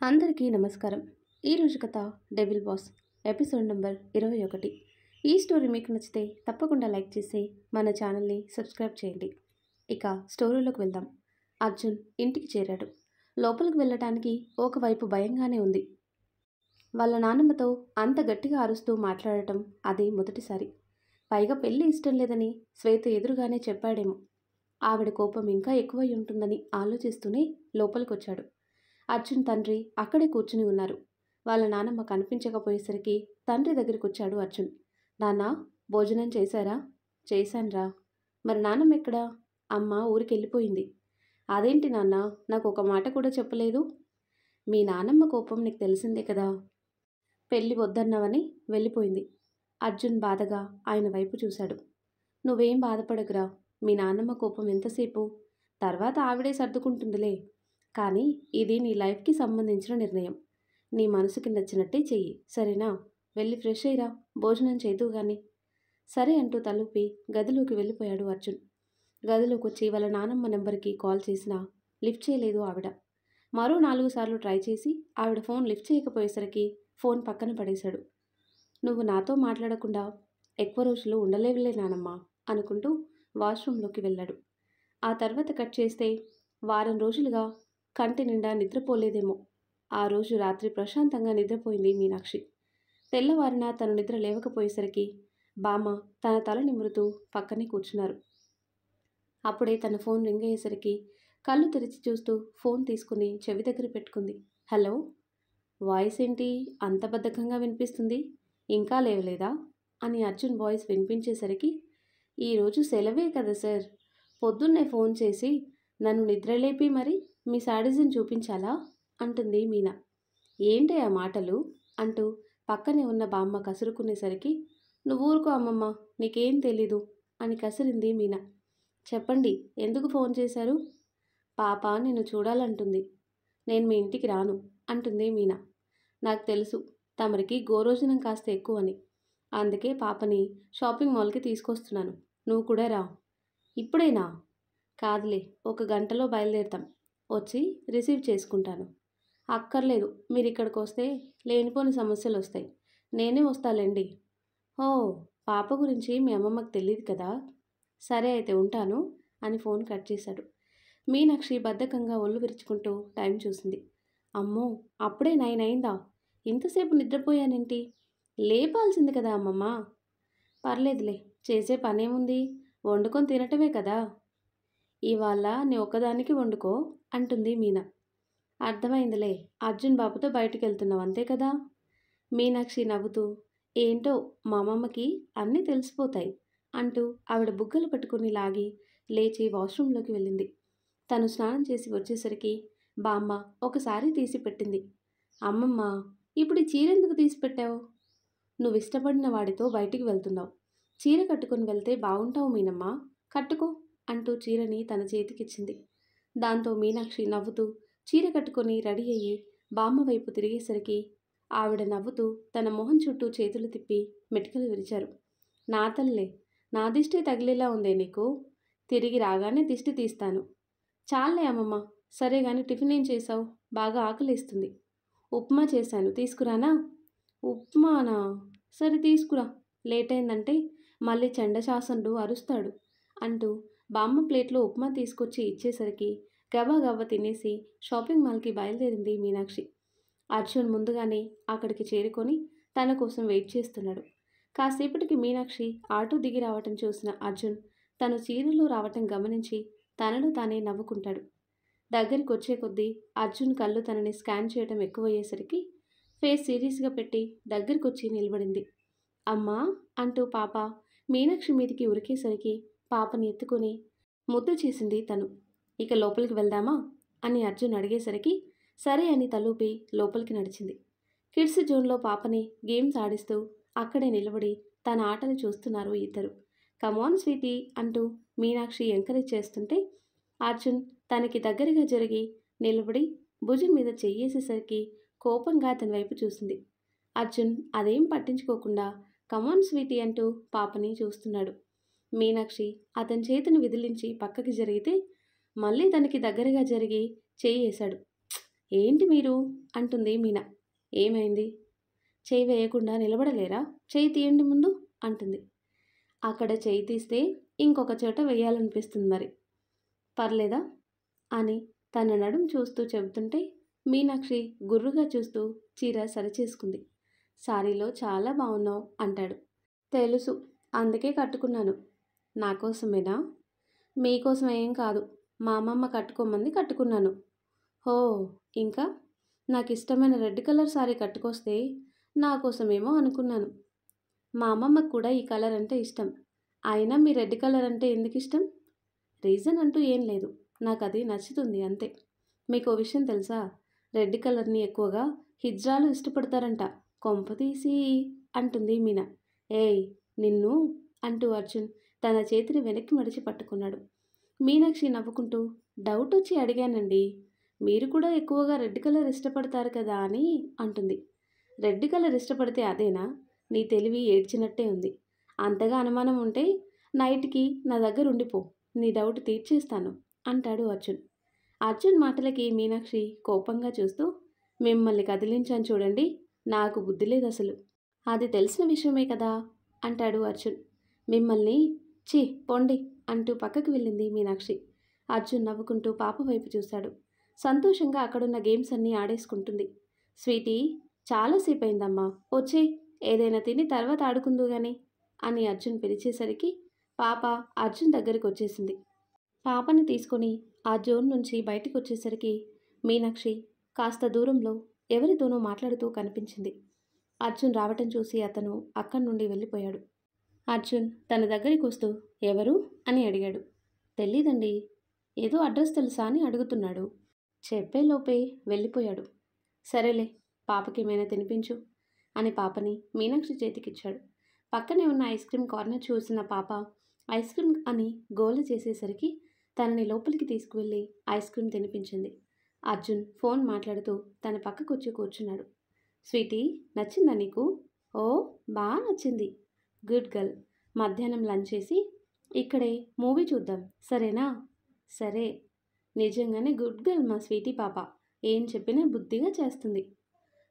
అందరికీ నమస్కారం. ఈరోజు కథ డెవిల్ బాస్ ఎపిసోడ్ నెంబర్ 21. ఈ స్టోరీ మీకు నచ్చితే తప్పకుండా లైక్ చేసి మన ఛానల్ని సబ్స్క్రైబ్ చేయండి. ఇక స్టోరీలోకి వెళ్దాం. అర్జున్ ఇంటికి చేరాడు. లోపలికి వెళ్ళటానికి ఒకవైపు భయంగానే ఉంది. వాళ్ళ నాన్నమ్మతో అంత గట్టిగా అరుస్తూ మాట్లాడటం అది మొదటిసారి. పైగా పెళ్ళి ఇష్టం లేదని శ్వేత ఎదురుగానే చెప్పాడేమో. ఆవిడ కోపం ఇంకా ఎక్కువై ఉంటుందని ఆలోచిస్తూనే లోపలికొచ్చాడు. అర్జున్ తండ్రి అక్కడే కూర్చుని ఉన్నారు. వాళ్ళ నానమ్మ కనిపించకపోయేసరికి తండ్రి దగ్గరికి వచ్చాడు అర్జున్. నాన్నా, భోజనం చేశారా? చేశాన్రా. మరి నాన్నమ్మ ఎక్కడా? అమ్మ ఊరికి వెళ్ళిపోయింది. అదేంటి నాన్న, నాకు ఒక మాట కూడా చెప్పలేదు? మీ నానమ్మ కోపం నీకు తెలిసిందే కదా. పెళ్ళి వద్దన్నావని వెళ్ళిపోయింది. అర్జున్ బాధగా ఆయన వైపు చూశాడు. నువ్వేం బాధపడకురా. మీ నాన్నమ్మ కోపం ఎంతసేపు? తర్వాత ఆవిడే సర్దుకుంటుందిలే. కానీ ఇది నీ లైఫ్కి సంబంధించిన నిర్ణయం. నీ మనసుకి నచ్చినట్టే చెయ్యి, సరేనా? వెళ్ళి ఫ్రెష్ అయ్యిరా, భోజనం చేదువు గాని. సరే అంటూ తలూపి గదిలోకి వెళ్ళిపోయాడు అర్జున్. గదిలోకి వచ్చి వాళ్ళ నానమ్మ నెంబర్కి కాల్ చేసినా లిఫ్ట్ చేయలేదు ఆవిడ. మరో 4 సార్లు ట్రై చేసి ఆవిడ ఫోన్ లిఫ్ట్ చేయకపోయేసరికి ఫోన్ పక్కన పడేశాడు. నువ్వు నాతో మాట్లాడకుండా ఎక్కువ రోజులు ఉండలేవులే నానమ్మ అనుకుంటూ వాష్రూంలోకి వెళ్ళాడు. ఆ తర్వాత కట్ చేస్తే వారం రోజులుగా కంటి నిండా నిద్రపోలేదేమో. ఆ రోజు రాత్రి ప్రశాంతంగా నిద్రపోయింది మీనాక్షి. తెల్లవారిన తను నిద్ర లేవకపోయేసరికి బామ్మ తన తల నిమురుతూ పక్కనే కూర్చున్నారు. అప్పుడే తన ఫోన్ రింగ్ అయ్యేసరికి కళ్ళు తెరిచి చూస్తూ ఫోన్ తీసుకుని చెవి దగ్గర పెట్టుకుంది. హలో. వాయిస్ ఏంటి అంత బద్ధకంగా వినిపిస్తుంది? ఇంకా లేవలేదా అని అర్జున్ వాయిస్ వినిపించేసరికి, ఈరోజు సెలవే కదా సార్, పొద్దున్నే ఫోన్ చేసి నన్ను నిద్రలేపి మరి మీ శాడిజం చూపించాలా అంటుంది మీనా. ఏంటి ఆ మాటలు అంటూ పక్కనే ఉన్న బామ్మ కసురుకునేసరికి, నువ్వు ఊరుకో అమ్మమ్మ, నీకేం తెలీదు అని కసిరింది మీనా. చెప్పండి, ఎందుకు ఫోన్ చేశారు? పాప నిన్ను చూడాలంటుంది. నేను మీ ఇంటికి రాను అంటుంది మీనా. నాకు తెలుసు, తమరికి గోరోజనం కాస్త ఎక్కువని. అందుకే పాపని షాపింగ్ మాల్కి తీసుకొస్తున్నాను. నువ్వు కూడా రా. ఇప్పుడేనా? కాదులే, ఒక గంటలో బయలుదేరుతాం. వచ్చి రిసీవ్ చేసుకుంటాను. అక్కర్లేదు, మీరు ఇక్కడికి వస్తే లేనిపోని సమస్యలు వస్తాయి. నేనే వస్తాలేండి. ఓ, పాప గురించి మీ అమ్మమ్మకు తెలియదు కదా. సరే అయితే ఉంటాను అని ఫోన్ కట్ చేశాడు. మీనాక్షి బద్ధకంగా ఒళ్ళు విరుచుకుంటూ టైం చూసింది. అమ్మో, అప్పుడే 9 అయిందా? ఇంతసేపు నిద్రపోయానేంటి? లేపాల్సింది కదా అమ్మమ్మ. పర్లేదులే, చేసే పనేముంది, వండుకొని తినటమే కదా. ఇవాళ నీ ఒక్కదానికి వండుకో అంటుంది మీనా. అర్థమైందిలే, అర్జున్ బాబుతో బయటికి వెళ్తున్నావు అంతే కదా. మీనాక్షి నవ్వుతూ, ఏంటో మా అమ్మమ్మకి అన్నీ తెలిసిపోతాయి అంటూ ఆవిడ బుగ్గలు పట్టుకుని లాగి లేచి వాష్రూంలోకి వెళ్ళింది. తను స్నానం చేసి వచ్చేసరికి బామ్మ ఒకసారి తీసి పెట్టింది. అమ్మమ్మ, ఇప్పుడు ఈ చీర ఎందుకు తీసి పెట్టావు? నువ్వు ఇష్టపడిన వాడితో బయటికి వెళ్తున్నావు. చీర కట్టుకుని వెళ్తే బాగుంటావు మీనమ్మ, కట్టుకో అంటూ చీరని తన చేతికిచ్చింది. దాంతో మీనాక్షి నవ్వుతూ చీర కట్టుకొని రెడీ అయ్యి బామ్మ వైపు తిరిగేసరికి ఆవిడ నవ్వుతూ తన మొహం చుట్టూ చేతులు తిప్పి మెటికలు విరిచారు. నా తల్లే, నా దిష్టి తగిలేలా ఉందే నీకు. తిరిగి రాగానే దిష్టి తీస్తాను. చాలే అమ్మమ్మ. సరే గాని టిఫిన్ ఏం చేశావు? బాగా ఆకలిస్తుంది. ఉప్మా చేశాను, తీసుకురానా? ఉప్మానా? సరే తీసుకురా. లేట్ అయిందంటే మళ్ళీ చండశాసనుడు అరుస్తాడు అంటూ బామ్మ ప్లేట్లో ఉప్మా తీసుకొచ్చి ఇచ్చేసరికి గబా గబా తినేసి షాపింగ్ మాల్కి బయలుదేరింది మీనాక్షి. అర్జున్ ముందుగానే అక్కడికి చేరుకొని తన కోసం వెయిట్ చేస్తున్నాడు. కాసేపటికి మీనాక్షి ఆటో దిగి రావటం చూసిన అర్జున్ తను చీరలో రావటం గమనించి తనలో తానే నవ్వుకుంటాడు. దగ్గరికి వచ్చే కొద్దీ అర్జున్ కళ్ళు తనని స్కాన్ చేయడం ఎక్కువయ్యేసరికి ఫేస్ సీరియస్గా పెట్టి దగ్గరికి వచ్చి నిలబడింది. అమ్మా అంటూ పాప మీనాక్షి మీదికి ఉరికేసరికి పాపని ఎత్తుకొని ముద్దు చేసింది తను. ఇక లోపలికి వెళ్దామా అని అర్జున్ అడిగేసరికి సరే అని తలూపి లోపలికి నడిచింది. కిడ్స్ జోన్లో పాపని గేమ్స్ ఆడిస్తూ అక్కడే నిలబడి తన ఆటలు చూస్తున్నారు ఇద్దరు. కమాన్ స్వీటీ అంటూ మీనాక్షి ఎంకరేజ్ చేస్తుంటే అర్జున్ తనకి దగ్గరగా జరిగి నిలబడి భుజం మీద చెయ్యేసేసరికి కోపంగా అతని వైపు చూసింది. అర్జున్ అదేం పట్టించుకోకుండా కమాన్ స్వీటీ అంటూ పాపని చూస్తున్నాడు. మీనాక్షి అతని చేతిని విదిలించి పక్కకి జరిగితే మళ్ళీ తనకి దగ్గరగా జరిగి చేయేశాడు. ఏంటి మీరు అంటుంది మీనా. ఏమైంది? చేయి వేయకుండా నిలబడలేరా? చేయి తీయండి ముందు అంటుంది. అక్కడ చేయి తీస్తే ఇంకొక చోట వేయాలనిపిస్తుంది మరి. పర్లేదా అని తన నడుం చూస్తూ చెబుతుంటే మీనాక్షి గుర్రుగా చూస్తూ చీర సరిచేసుకుంది. సారీలో చాలా బాగున్నావు అంటాడు. తెలుసు, అందుకే కట్టుకున్నాను. నా కోసమేనా? మీకోసం ఏం కాదు, మా అమ్మమ్మ కట్టుకోమంది కట్టుకున్నాను. హో, ఇంకా నాకు ఇష్టమైన రెడ్ కలర్ సారీ కట్టుకొస్తే నా కోసమేమో అనుకున్నాను. మా అమ్మమ్మకు కూడా ఈ కలర్ అంటే ఇష్టం. అయినా మీ రెడ్ కలర్ అంటే ఎందుకు ఇష్టం? రీజన్ అంటూ ఏం లేదు, నాకు అది నచ్చుతుంది అంతే. మీకు విషయం తెలుసా? రెడ్ కలర్ని ఎక్కువగా హిజ్రాలు ఇష్టపడతారంట. కొంపతీసి అంటుంది మీనా. ఏయ్ నిన్ను అంటూ అర్జున్ తన చేతిని వెనక్కి మడిచి పట్టుకున్నాడు. మీనాక్షి నవ్వుకుంటూ డౌట్ వచ్చి అడిగానండి. మీరు కూడా ఎక్కువగా రెడ్ కలర్ ఇష్టపడతారు కదా అని అంటుంది. రెడ్ కలర్ ఇష్టపడితే అదేనా? నీ తెలివి ఏడ్చినట్టే ఉంది. అంతగా అనుమానం ఉంటే నైట్కి నా దగ్గర ఉండిపో, నీ డౌట్ తీర్చేస్తాను అంటాడు అర్జున్. అర్జున్ మాటలకి మీనాక్షి కోపంగా చూస్తూ మిమ్మల్ని కదిలించాను చూడండి, నాకు బుద్ధి లేదు అసలు. అది తెలిసిన విషయమే కదా అంటాడు అర్జున్. మిమ్మల్ని ఛీ పొండి అంటూ పక్కకు వెళ్ళింది మీనాక్షి. అర్జున్ నవ్వుకుంటూ పాప వైపు చూశాడు. సంతోషంగా అక్కడున్న గేమ్స్ అన్నీ ఆడేసుకుంటుంది. స్వీటీ, చాలాసేపు అయిందమ్మా, వచ్చే ఏదైనా తిని తర్వాత ఆడుకుందు గాని అని అర్జున్ పిలిచేసరికి పాప అర్జున్ దగ్గరికి వచ్చేసింది. పాపని తీసుకొని ఆ జోన్ నుంచి బయటకు వచ్చేసరికి మీనాక్షి కాస్త దూరంలో ఎవరితోనో మాట్లాడుతూ కనిపించింది. అర్జున్ రావటం చూసి అతను అక్కడి నుండి వెళ్ళిపోయాడు. అర్జున్ తన దగ్గరికి వస్తూ ఎవరు అని అడిగాడు. తెలీదండి, ఏదో అడ్రస్ తెలుసా అని అడుగుతున్నాడు. చెప్పేలోపే వెళ్ళిపోయాడు. సరేలే, పాపకి ఏమైనా తినిపించు అని పాపని మీనాక్షి చేతికిచ్చాడు. పక్కనే ఉన్న ఐస్ క్రీమ్ కార్నర్ చూసిన పాప ఐస్ క్రీమ్ అని గోల చేసేసరికి తనని లోపలికి తీసుకువెళ్ళి ఐస్ క్రీమ్ తినిపించింది. అర్జున్ ఫోన్ మాట్లాడుతూ తన పక్కకొచ్చి కూర్చున్నాడు. స్వీటీ, నచ్చిందా నీకు? ఓ, బాగా నచ్చింది. Good girl. మధ్యాహ్నం లంచ్ చేసి ఇక్కడే మూవీ చూద్దాం, సరేనా? సరే. నిజంగానే గుడ్ గర్ల్ మా స్వీటీ పాప. ఏం చెప్పినా బుద్ధిగా చేస్తుంది.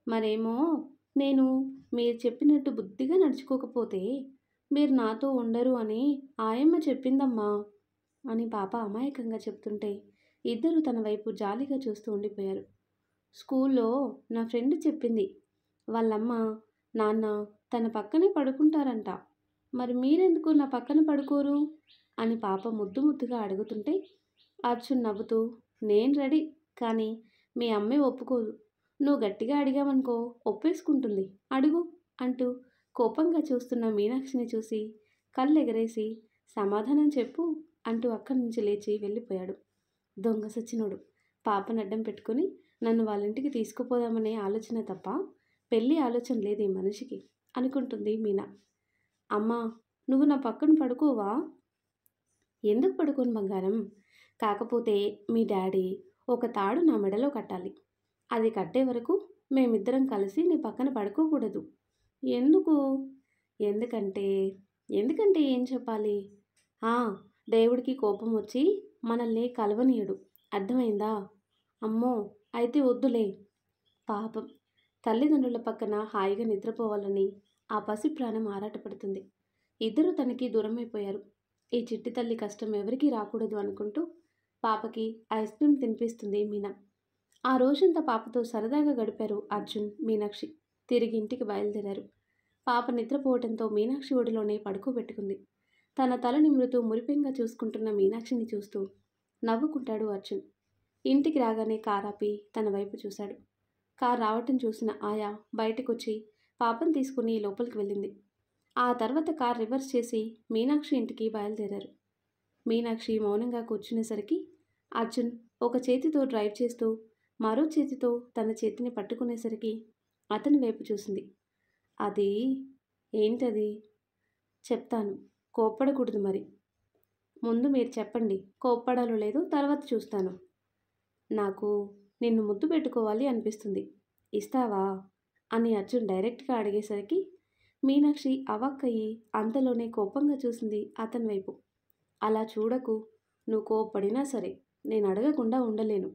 మరేమో నేను మీరు చెప్పినట్టు బుద్ధిగా నడుచుకోకపోతే మీరు నాతో ఉండరు అని ఆయమ్మ చెప్పిందమ్మా అని పాప అమాయకంగా చెప్తుంటే ఇద్దరు తన వైపు జాలిగా చూస్తూ ఉండిపోయారు. స్కూల్లో నా ఫ్రెండ్ చెప్పింది, వాళ్ళమ్మ నాన్న తన పక్కనే పడుకుంటారంట. మరి మీరెందుకు నా పక్కన పడుకోరు అని పాప ముద్దు ముద్దుగా అడుగుతుంటే అర్జున్ నవ్వుతూ నేను రెడీ, కానీ మీ అమ్మే ఒప్పుకోదు. నువ్వు గట్టిగా అడిగావనుకో ఒప్పేసుకుంటుంది, అడుగు అంటూ కోపంగా చూస్తున్న మీనాక్షిని చూసి కళ్ళెగరేసి సమాధానం చెప్పు అంటూ అక్కడి నుంచి లేచి వెళ్ళిపోయాడు. దొంగ సచ్చినోడు, పాపను అడ్డం పెట్టుకుని నన్ను వాళ్ళ ఇంటికి తీసుకుపోదామనే ఆలోచన తప్ప పెళ్ళి ఆలోచన లేదు ఈ మనిషికి అనుకుంటుంది మీనా. అమ్మా, నువ్వు నా పక్కన పడుకోవా? ఎందుకు పడుకోను బంగారం, కాకపోతే మీ డాడీ ఒక తాడు నా మెడలో కట్టాలి. అది కట్టే వరకు మేమిద్దరం కలిసి నీ పక్కన పడుకోకూడదు. ఎందుకు? ఎందుకంటే ఎందుకంటే ఏం చెప్పాలి? ఆ, దేవుడికి కోపం వచ్చి మనల్ని కలవనీయడు, అర్థమైందా? అమ్మో, అయితే వద్దులే. పాపం, తల్లిదండ్రుల పక్కన హాయిగా నిద్రపోవాలని ఆ పసి ప్రాణం ఆరాటపడుతుంది. ఇద్దరూ తనకి దూరమైపోయారు. ఈ చిట్టి తల్లి కష్టం ఎవరికీ రాకూడదు అనుకుంటూ పాపకి ఐస్ క్రీమ్ తినిపిస్తుంది మీనా. ఆ రోజంతా పాపతో సరదాగా గడిపారు అర్జున్, మీనాక్షి. తిరిగి ఇంటికి బయలుదేరారు. పాప నిద్రపోవడంతో మీనాక్షి ఒడిలోనే పడుకోబెట్టుకుంది. తన తల నిమురుతూ మురిపెంగా చూసుకుంటున్న మీనాక్షిని చూస్తూ నవ్వుకుంటాడు అర్జున్. ఇంటికి రాగానే కార్ ఆపి తన వైపు చూశాడు. కార్ రావటం చూసిన ఆయా బయటకొచ్చి పాపను తీసుకుని లోపలికి వెళ్ళింది. ఆ తర్వాత కార్ రివర్స్ చేసి మీనాక్షి ఇంటికి బయలుదేరారు. మీనాక్షి మౌనంగా కూర్చునేసరికి అర్జున్ ఒక చేతితో డ్రైవ్ చేస్తూ మరో చేతితో తన చేతిని పట్టుకునేసరికి అతని వైపు చూసింది. అది ఏంటది? చెప్తాను, కోప్పడకూడదు మరి. ముందు మీరు చెప్పండి, కోప్పడాలో లేదో తర్వాత చూస్తాను. నాకు నిన్ను ముద్దు పెట్టుకోవాలి అనిపిస్తుంది, ఇస్తావా అని అర్జున్ డైరెక్ట్గా అడిగేసరికి మీనాక్షి అవాక్కయ్యి అంతలోనే కోపంగా చూసింది అతని వైపు. అలా చూడకు, నువ్వు కోప్పడినా సరే నేను అడగకుండా ఉండలేను.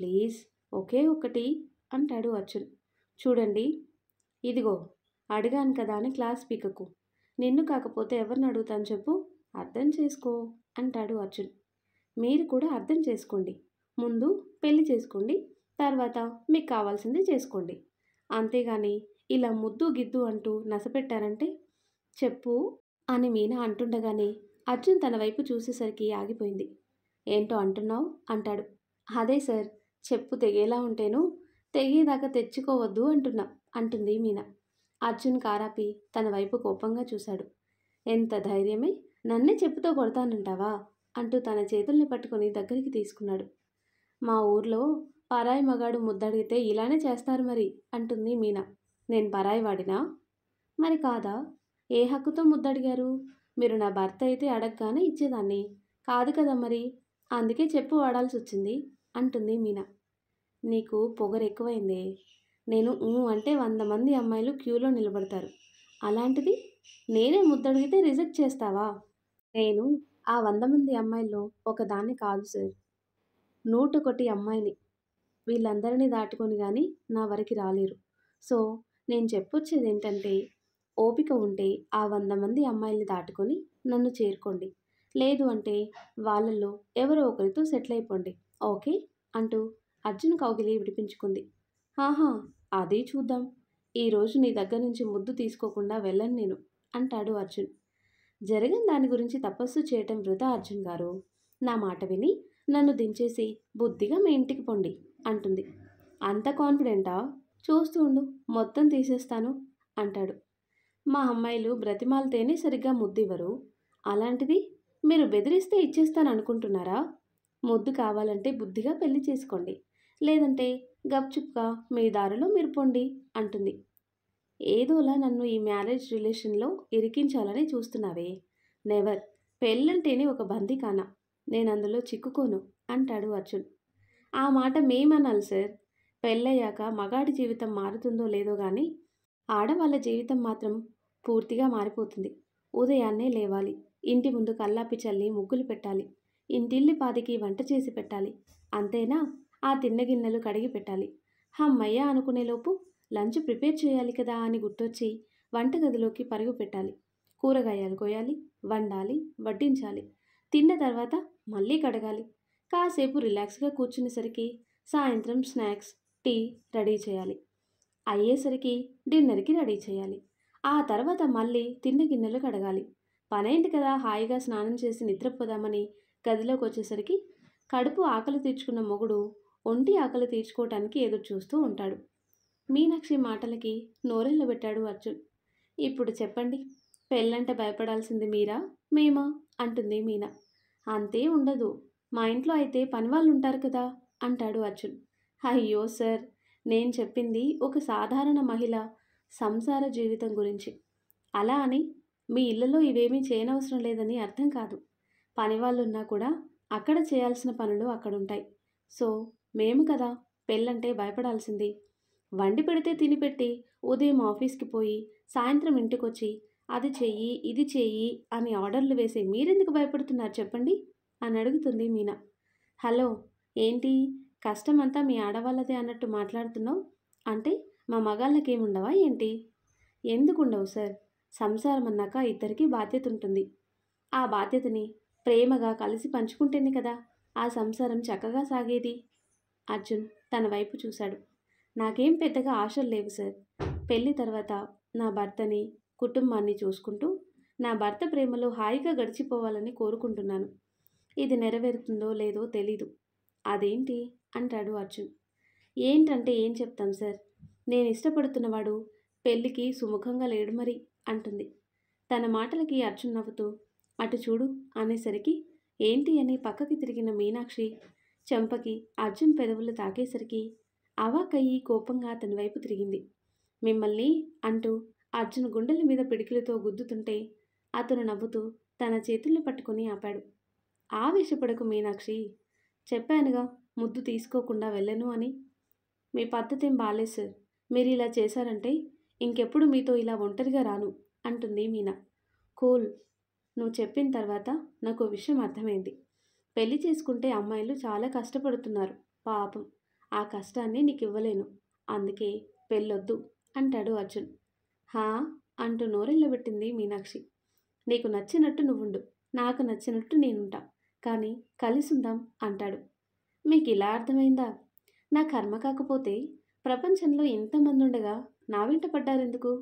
ప్లీజ్ ఒకే ఒక్కటి అంటాడు అర్జున్. చూడండి, ఇదిగో అడిగాను కదా అని క్లాస్ పీకకు. నిన్ను కాకపోతే ఎవరిని అడుగుతాను చెప్పు? అర్థం చేసుకో అంటాడు అర్జున్. మీరు కూడా అర్థం చేసుకోండి. ముందు పెళ్లి చేసుకోండి, తర్వాత మీకు కావాల్సింది చేసుకోండి. అంతేగాని ఇలా ముద్దు గిద్దు అంటూ నసపెట్టారంటే చెప్పు అని మీనా అంటుండగానే అర్జున్ తన వైపు చూసేసరికి ఆగిపోయింది. ఏంటో అంటున్నావు అంటాడు. అదే సార్, చెప్పు తెగేలా ఉంటేను తెగేదాకా తెచ్చుకోవద్దు అంటున్నా అంటుంది మీనా. అర్జున్ కారాపి తన వైపు కోపంగా చూశాడు. ఎంత ధైర్యమే, నన్నే చెప్పుతో కొడతానంటావా అంటూ తన చేతుల్ని పట్టుకొని దగ్గరికి తీసుకున్నాడు. మా ఊర్లో పరాయి మగాడు ముద్దడిగితే ఇలానే చేస్తారు మరి అంటుంది మీనా. నేను పరాయి వాడినా? మరి కాదా? ఏ హక్కుతో ముద్దడిగారు? మీరు నా భర్త అయితే అడగగానే ఇచ్చేదాన్ని. కాదు కదా మరి, అందుకే చెప్పు వాడాల్సి వచ్చింది అంటుంది మీనా. నీకు పొగరు ఎక్కువైందే. నేను అంటే 100 మంది అమ్మాయిలు క్యూలో నిలబడతారు. అలాంటిది నేనే ముద్దడిగితే రిజెక్ట్ చేస్తావా? నేను ఆ 100 మంది అమ్మాయిల్లో ఒకదాన్ని కాదు సార్. 101 అమ్మాయిని. వీళ్ళందరినీ దాటుకొని గాని నా వరకి రాలేరు. సో, నేను చెప్పొచ్చేదేంటంటే, ఓపిక ఉంటే ఆ 100 మంది అమ్మాయిల్ని దాటుకొని నన్ను చేరుకోండి. లేదు అంటే వాళ్ళల్లో ఎవరో ఒకరితో సెటిల్ అయిపోండి. ఓకే అంటూ అర్జున్ కౌగిలి విడిపించుకుంది. ఆహా, అదే చూద్దాం. ఈరోజు నీ దగ్గర నుంచి ముద్దు తీసుకోకుండా వెళ్ళను నేను అంటాడు అర్జున్. జరగని దాని గురించి తపస్సు చేయటం వృధా అర్జున్ గారు. నా మాట విని నన్ను దించేసి బుద్ధిగా మీ ఇంటికి పొండి అంటుంది. అంత కాన్ఫిడెంటా? చూస్తూ ఉండు, మొత్తం తీసేస్తాను అంటాడు. మా అమ్మాయిలు బ్రతిమాలితేనే సరిగ్గా ముద్దివ్వరు. అలాంటిది మీరు బెదిరిస్తే ఇచ్చేస్తాను అనుకుంటున్నారా? ముద్దు కావాలంటే బుద్ధిగా పెళ్లి చేసుకోండి. లేదంటే గప్చుప్గా మీ దారిలో మీరు పొండి అంటుంది. ఏదోలా నన్ను ఈ మ్యారేజ్ రిలేషన్లో ఇరికించాలని చూస్తున్నావే. నెవర్. పెళ్ళంటేనే ఒక బందీఖానా. నేను అందులో చిక్కుకోను అంటాడు అర్జున్. ఆ మాట మేమనాలి సార్. పెళ్ళయ్యాక మగాడి జీవితం మారుతుందో లేదో కానీ ఆడవాళ్ళ జీవితం మాత్రం పూర్తిగా మారిపోతుంది. ఉదయాన్నే లేవాలి, ఇంటి ముందు కల్లాపి చల్లి ముగ్గులు పెట్టాలి, ఇంటిల్లి పాదికి వంట చేసి పెట్టాలి. అంతేనా? ఆ తిన్న గిన్నెలు కడిగి పెట్టాలి. హమ్మయ్య అనుకునేలోపు లంచ్ ప్రిపేర్ చేయాలి కదా అని గుర్తొచ్చి వంటగదిలోకి పరుగు పెట్టాలి. కూరగాయలు కోయాలి, వండాలి, వడ్డించాలి. తిన్న తర్వాత మళ్ళీ కడగాలి. కాసేపు రిలాక్స్గా కూర్చునేసరికి సాయంత్రం స్నాక్స్, టీ రెడీ చేయాలి. అయ్యేసరికి డిన్నర్కి రెడీ చేయాలి. ఆ తర్వాత మళ్ళీ తిన్న గిన్నెలు కడగాలి. పనైంది కదా హాయిగా స్నానం చేసి నిద్రపోదామని గదిలోకి వచ్చేసరికి కడుపు ఆకలి తీర్చుకున్న మొగుడు ఒంటి ఆకలి తీర్చుకోవటానికి ఎదురు చూస్తూ ఉంటాడు. మీనాక్షి మాటలకి నోరెళ్ళబెట్టాడు అర్జున్. ఇప్పుడు చెప్పండి, పెళ్ళంటే భయపడాల్సింది మీరా మేమా అంటుంది మీనా. అంతే ఉండదు. మా ఇంట్లో అయితే పనివాళ్ళు ఉంటారు కదా అంటాడు అర్జున్. అయ్యో సార్, నేను చెప్పింది ఒక సాధారణ మహిళ సంసార జీవితం గురించి. అలా అని మీ ఇళ్లలో ఇవేమీ చేయనవసరం లేదని అర్థం కాదు. పనివాళ్ళున్నా కూడా అక్కడ చేయాల్సిన పనులు అక్కడుంటాయి. సో మేము కదా పెళ్ళంటే భయపడాల్సింది. వండి పెడితే తినిపెట్టి ఉదయం ఆఫీస్కి పోయి సాయంత్రం ఇంటికొచ్చి అది చెయ్యి ఇది చెయ్యి అని ఆర్డర్లు వేసి మీరెందుకు భయపడుతున్నారు చెప్పండి అని అడుగుతుంది మీనా. హలో, ఏంటి కష్టమంతా మీ ఆడవాళ్ళదే అన్నట్టు మాట్లాడుతున్నావు? అంటే మా మగాళ్ళకేముండవా ఏంటి? ఎందుకుండవు సార్? సంసారం అన్నాక ఇద్దరికీ బాధ్యత ఉంటుంది. ఆ బాధ్యతని ప్రేమగా కలిసి పంచుకుంటేనే కదా ఆ సంసారం చక్కగా సాగేది. అర్జున్ తన వైపు చూశాడు. నాకేం పెద్దగా ఆశలు లేవు సార్. పెళ్లి తర్వాత నా భర్తని, కుటుంబాన్ని చూసుకుంటూ నా భర్త ప్రేమలో హాయిగా గడిచిపోవాలని కోరుకుంటున్నాను. ఇది నెరవేరుతుందో లేదో తెలీదు. అదేంటి అంటాడు అర్జున్. ఏంటంటే ఏం చెప్తాం సార్, నేను ఇష్టపడుతున్నవాడు పెళ్ళికి సుముఖంగా లేడు మరి అంటుంది. తన మాటలకి అర్జున్ నవ్వుతూ అటు చూడు అనేసరికి ఏంటి అని పక్కకి తిరిగిన మీనాక్షి చెంపకి అర్జున్ పెదవులు తాకేసరికి అవాకయ్యి కోపంగా అతని వైపు తిరిగింది. మిమ్మల్ని అంటూ అర్జున్ గుండెల మీద పిడికిలతో గుద్దుతుంటే అతను నవ్వుతూ తన చేతుల్ని పట్టుకుని ఆపాడు. ఆవేశపడకు మీనాక్షి, చెప్పానుగా ముద్దు తీసుకోకుండా వెళ్ళను అని. మీ పద్ధతేం బాలేదు సార్. మీరు ఇలా చేశారంటే ఇంకెప్పుడు మీతో ఇలా ఒంటరిగా రాను అంటుంది మీనా. కూల్. నువ్వు చెప్పిన తర్వాత నాకు విషయం అర్థమైంది. పెళ్లి చేసుకుంటే అమ్మాయిలు చాలా కష్టపడుతున్నారు పాపం. ఆ కష్టాన్ని నీకు ఇవ్వలేను. అందుకే పెళ్ళొద్దు అంటాడు అర్జున్. హా అంటూ నోరెళ్ళబెట్టింది మీనాక్షి. నీకు నచ్చినట్టు నువ్వుండు, నాకు నచ్చినట్టు నేనుంటా, కానీ కలిసుందాం అంటాడు. మీకు ఇలా అర్థమైందా? నా కర్మ కాకపోతే ప్రపంచంలో ఎంతమంది ఉండగా నా వెంట పడ్డారెందుకు?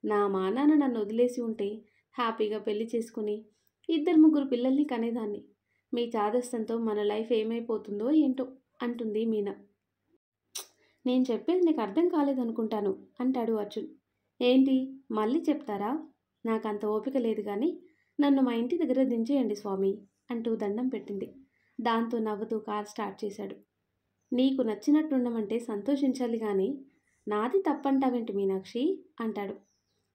నా మానాన నన్ను వదిలేసి ఉంటే హ్యాపీగా పెళ్లి చేసుకుని ఇద్దరు ముగ్గురు పిల్లల్ని కనేదాన్ని. మీ చాదస్తంతో మన లైఫ్ ఏమైపోతుందో ఏంటో అంటుంది మీనా. నేను చెప్పేది నీకు అర్థం కాలేదనుకుంటాను అంటాడు అర్జున్. ఏంటి మళ్ళీ చెప్తారా? నాకంత ఓపిక లేదు కానీ నన్ను మా ఇంటి దగ్గర దించేయండి స్వామి అంటూ దండం పెట్టింది. దాంతో నవ్వుతూ కార్ స్టార్ట్ చేశాడు. నీకు నచ్చినట్టుండమంటే సంతోషించాలి కానీ నాది తప్పంటావేంటి మీనాక్షి అంటాడు.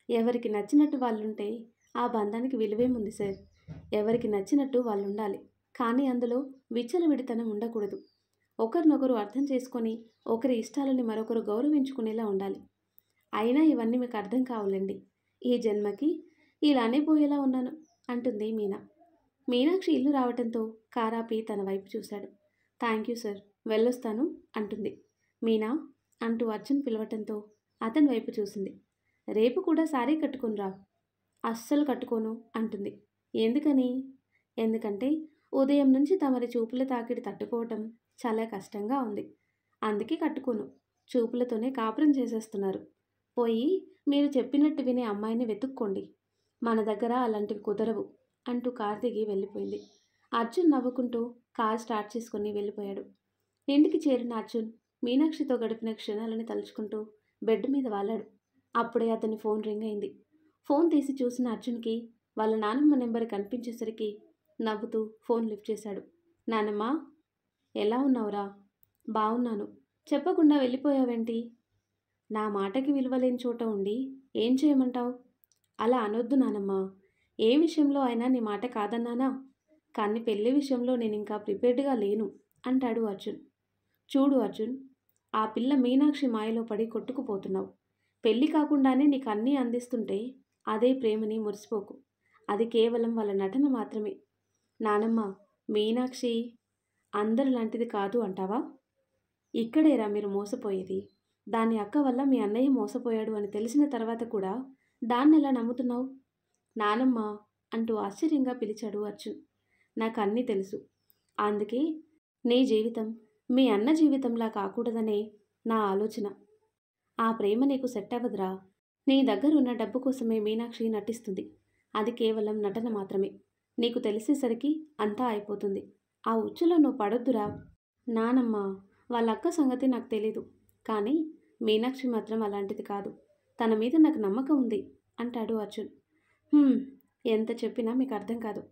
ఎవరికి నచ్చినట్టు వాళ్ళుంటే ఆ బంధానికి విలువేముంది సార్. ఎవరికి నచ్చినట్టు వాళ్ళు ఉండాలి, కానీ అందులో విచ్చలవిడితనం ఉండకూడదు. ఒకరినొకరు అర్థం చేసుకొని ఒకరి ఇష్టాలని మరొకరు గౌరవించుకునేలా ఉండాలి. అయినా ఇవన్నీ మీకు అర్థం కావులేండి. ఈ జన్మకి ఇలానే పోయేలా ఉన్నాను అంటుంది మీనా. మీనాక్షి ఇల్లు రావటంతో కారాపి తన వైపు చూశాడు. థ్యాంక్ యూ సార్, వెళ్ళొస్తాను అంటుంది. మీనా అంటూ అర్జున్ పిలవటంతో అతని వైపు చూసింది. రేపు కూడా సారీ కట్టుకునిరా. అస్సలు కట్టుకోను అంటుంది. ఎందుకని? ఎందుకంటే ఉదయం నుంచి తమరి చూపుల తాకిడి తట్టుకోవటం చాలా కష్టంగా ఉంది. అందుకే కట్టుకోను. చూపులతోనే కాపురం చేసేస్తున్నారు. పోయి మీరు చెప్పినట్టు వినే అమ్మాయిని వెతుక్కోండి. మన దగ్గర అలాంటివి కుదరవు అంటూ కార్ దిగి వెళ్ళిపోయింది. అర్జున్ నవ్వుకుంటూ కార్ స్టార్ట్ చేసుకుని వెళ్ళిపోయాడు. ఇంటికి చేరిన అర్జున్ మీనాక్షితో గడిపిన క్షణాలని తలుచుకుంటూ బెడ్ మీద వాలాడు. అప్పుడే అతని ఫోన్ రింగ్ అయింది. ఫోన్ తీసి చూసిన అర్జున్కి వాళ్ళ నానమ్మ నెంబర్ కనిపించేసరికి నవ్వుతూ ఫోన్ లిఫ్ట్ చేశాడు. నానమ్మ, ఎలా ఉన్నావురా? బాగున్నాను. చెప్పకుండా వెళ్ళిపోయావేంటి? నా మాటకి విలువలేని చోట ఉండి ఏం చేయమంటావు? అలా అనొద్దు నానమ్మ. ఏ విషయంలో అయినా నీ మాట కాదన్నానా? కానీ పెళ్లి విషయంలో నేను ఇంకా ప్రిపేర్డ్గా లేను అంటాడు అర్జున్. చూడు అర్జున్, ఆ పిల్ల మీనాక్షి మాయలో పడి కొట్టుకుపోతున్నావు. పెళ్లి కాకుండానే నీకు అన్నీ అందిస్తుంటే అదే ప్రేమని మురిసిపోకు. అది కేవలం వాళ్ళ నటన మాత్రమే. నానమ్మ, మీనాక్షి అందరిలాంటిది కాదు అంటావా? ఇక్కడేరా మీరు మోసపోయేది. దాని అక్క వల్ల మీ అన్నయ్య మోసపోయాడు అని తెలిసిన తర్వాత కూడా దాన్ని ఎలా నమ్ముతున్నావు? నానమ్మ అంటూ ఆశ్చర్యంగా పిలిచాడు అర్జున్. నాకు అన్నీ తెలుసు. అందుకే నీ జీవితం మీ అన్న జీవితంలా కాకూడదనే నా ఆలోచన. ఆ ప్రేమ నీకు సెట్ అవ్వదురా. నీ దగ్గరున్న డబ్బు కోసమే మీనాక్షి నటిస్తుంది. అది కేవలం నటన మాత్రమే. నీకు తెలిసేసరికి అంతా అయిపోతుంది. ఆ ఉచ్చులో నువ్వు పడొద్దురా. నానమ్మ, వాళ్ళ అక్క సంగతి నాకు తెలీదు, కానీ మీనాక్షి మాత్రం అలాంటిది కాదు. తన మీద నాకు నమ్మకం ఉంది అంటాడు అర్జున్. ఎంత చెప్పినా మీకు అర్థం కాదు.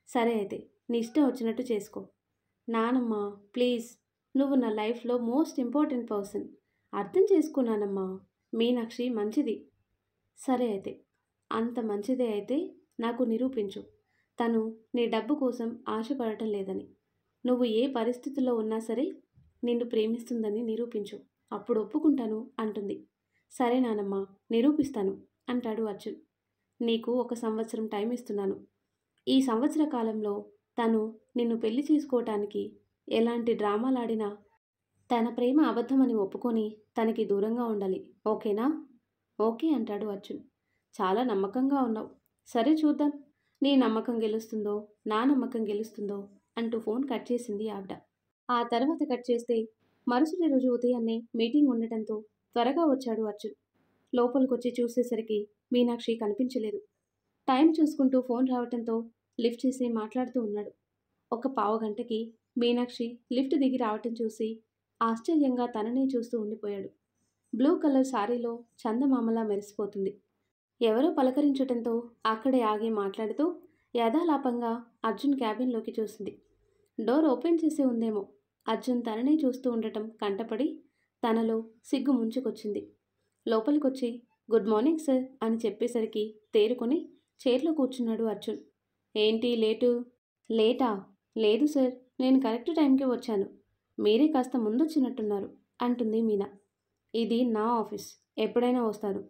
సరే అయితే నీ ఇష్టం వచ్చినట్టు చేసుకో. నానమ్మ ప్లీజ్, నువ్వు నా లైఫ్లో మోస్ట్ ఇంపార్టెంట్ పర్సన్. అర్థం చేసుకున్నానమ్మా. మీనాక్షి మంచిది. సరే అయితే, అంత మంచిదే అయితే నాకు నిరూపించు తను నీ డబ్బు కోసం ఆశపడటం లేదని. నువ్వు ఏ పరిస్థితుల్లో ఉన్నా సరే నిన్ను ప్రేమిస్తుందని నిరూపించు. అప్పుడు ఒప్పుకుంటాను అంటుంది. సరే నానమ్మ, నిరూపిస్తాను అంటాడు అర్జున్. నీకు 1 సంవత్సరం టైం ఇస్తున్నాను. ఈ సంవత్సర కాలంలో తను నిన్ను పెళ్లి చేసుకోవటానికి ఎలాంటి డ్రామాలాడినా తన ప్రేమ అబద్ధమని ఒప్పుకొని తనకి దూరంగా ఉండాలి. ఓకేనా? ఓకే అంటాడు అర్జున్. చాలా నమ్మకంగా ఉన్నావు. సరే చూద్దాం, నీ నమ్మకం గెలుస్తుందో నా నమ్మకం గెలుస్తుందో అంటూ ఫోన్ కట్ చేసింది ఆవిడ. ఆ తర్వాత కట్ చేస్తే మరుసటి రోజు ఉదయాన్నే మీటింగ్ ఉండటంతో త్వరగా వచ్చాడు అర్జున్. లోపలికొచ్చి చూసేసరికి మీనాక్షి కనిపించలేదు. టైం చూసుకుంటూ ఫోన్ రావటంతో లిఫ్ట్ చేసి మాట్లాడుతూ ఉన్నాడు. ఒక పావుగంటకి మీనాక్షి లిఫ్ట్ దిగి రావటం చూసి ఆశ్చర్యంగా తననే చూస్తూ ఉండిపోయాడు. బ్లూ కలర్ సారీలో చందమామలా మెరిసిపోతుంది. ఎవరో పలకరించటంతో అక్కడే ఆగి మాట్లాడుతూ యథాలాపంగా అర్జున్ క్యాబిన్లోకి చూసింది. డోర్ ఓపెన్ చేసి ఉందేమో. అర్జున్ తననే చూస్తూ ఉండటం కంటపడి తనలో సిగ్గు ముంచుకొచ్చింది. లోపలికొచ్చి గుడ్ మార్నింగ్ సార్ అని చెప్పేసరికి తేరుకొని చైర్లో కూర్చున్నాడు అర్జున్. ఏంటి లేటు? లేటా? లేదు సార్, నేను కరెక్ట్ టైంకి వచ్చాను. మీరే కాస్త ముందొచ్చినట్టున్నారు అంటుంది మీనా. ఇది నా ఆఫీస్, ఎప్పుడైనా వస్తాను.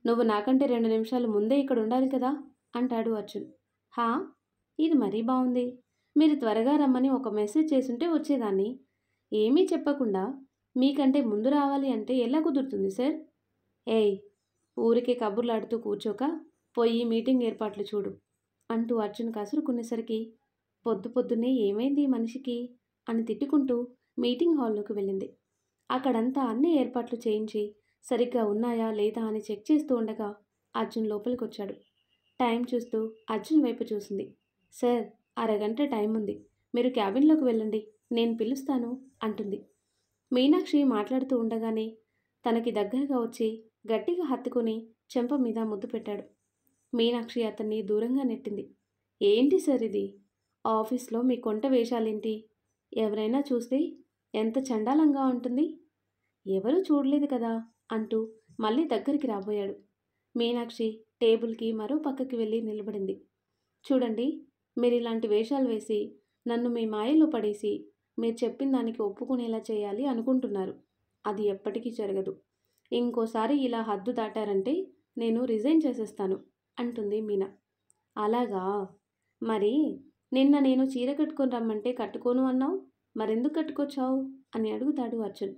నువ్వు నాకంటే 2 నిమిషాలు ముందే ఇక్కడ ఉండాలి కదా అంటాడు అర్జున్. హా, ఇది మరీ బాగుంది. మీరు త్వరగా రమ్మని ఒక మెసేజ్ చేసుంటే వచ్చేదాన్ని. ఏమీ చెప్పకుండా మీకంటే ముందు రావాలి అంటే ఎలా కుదురుతుంది సార్? ఏయ్, ఊరికే కబుర్లాడుతూ కూర్చోక పోయి మీటింగ్ ఏర్పాట్లు చూడు అంటూ అర్జున్ కసురుకునేసరికి పొద్దు పొద్దున్నే ఏమైంది ఈ మనిషికి అని తిట్టుకుంటూ మీటింగ్ హాల్లోకి వెళ్ళింది. అక్కడంతా అన్ని ఏర్పాట్లు చేయించి సరిగ్గా ఉన్నాయా లేదా అని చెక్ చేస్తూ ఉండగా అర్జున్ లోపలికొచ్చాడు. టైం చూస్తూ అర్జున్ వైపు చూసింది. సార్, అరగంట టైం ఉంది, మీరు క్యాబిన్లోకి వెళ్ళండి, నేను పిలుస్తాను అంటుంది. మీనాక్షి మాట్లాడుతూ ఉండగానే తనకి దగ్గరగా వచ్చి గట్టిగా హత్తుకుని చెంప మీద ముద్దు పెట్టాడు. మీనాక్షి అతన్ని దూరంగా నెట్టింది. ఏంటి సార్ ఇది? ఆఫీస్లో మీ కొంట వేషాలేంటి? ఎవరైనా చూస్తే ఎంత చండాలంగా ఉంటుంది. ఎవరూ చూడలేదు కదా అంటూ మళ్ళీ దగ్గరికి రాబోయాడు. మీనాక్షి టేబుల్కి మరో పక్కకి వెళ్ళి నిలబడింది. చూడండి, మీరు ఇలాంటి వేషాలు వేసి నన్ను మీ మాయలో పడేసి మీరు చెప్పిన దానికి ఒప్పుకునేలా చేయాలి అనుకుంటున్నారు. అది ఎప్పటికీ జరగదు. ఇంకోసారి ఇలా హద్దు దాటారంటే నేను రిజైన్ చేసేస్తాను అంటుంది మీనా. అలాగా? మరి నిన్న నేను చీర కట్టుకొని రమ్మంటే కట్టుకోను అన్నావు, మరెందుకు కట్టుకొచ్చావు అని అడుగుతాడు అర్జున్.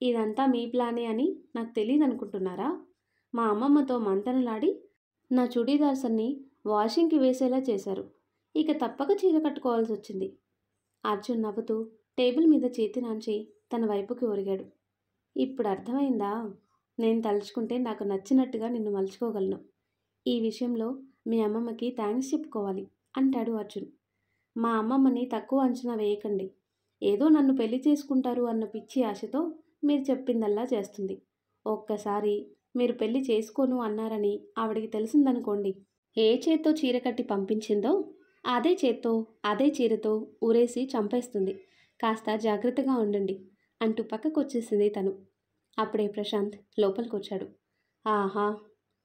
ఇదంతా మీ ప్లానే అని నాకు తెలియదు అనుకుంటున్నారా? మా అమ్మమ్మతో మంతనలాడి నా చుడీదార్స్ అన్ని వాషింగ్కి వేసేలా చేశారు. ఇక తప్పక చీర కట్టుకోవాల్సి వచ్చింది. అర్జున్ నవ్వుతూ టేబుల్ మీద చేతి నాంచి తన వైపుకి ఒరిగాడు. ఇప్పుడు అర్థమైందా? నేను తలుచుకుంటే నాకు నచ్చినట్టుగా నిన్ను మలుచుకోగలను. ఈ విషయంలో మీ అమ్మమ్మకి థ్యాంక్స్ చెప్పుకోవాలి అంటాడు అర్జున్. మా అమ్మమ్మని తక్కువ అంచనా వేయకండి. ఏదో నన్ను పెళ్లి చేసుకుంటారు అన్న పిచ్చి ఆశతో మీరు చెప్పిందల్లా చేస్తుంది. ఒక్కసారి మీరు పెళ్లి చేసుకోను అన్నారని ఆవిడికి తెలిసిందనుకోండి, ఏ చేత్తో చీర కట్టి పంపించిందో అదే చేత్తో అదే చీరతో ఊరేసి చంపేస్తుంది. కాస్త జాగ్రత్తగా ఉండండి అంటూ పక్కకొచ్చేసింది తను. అప్పుడే ప్రశాంత్ లోపలికొచ్చాడు. ఆహా,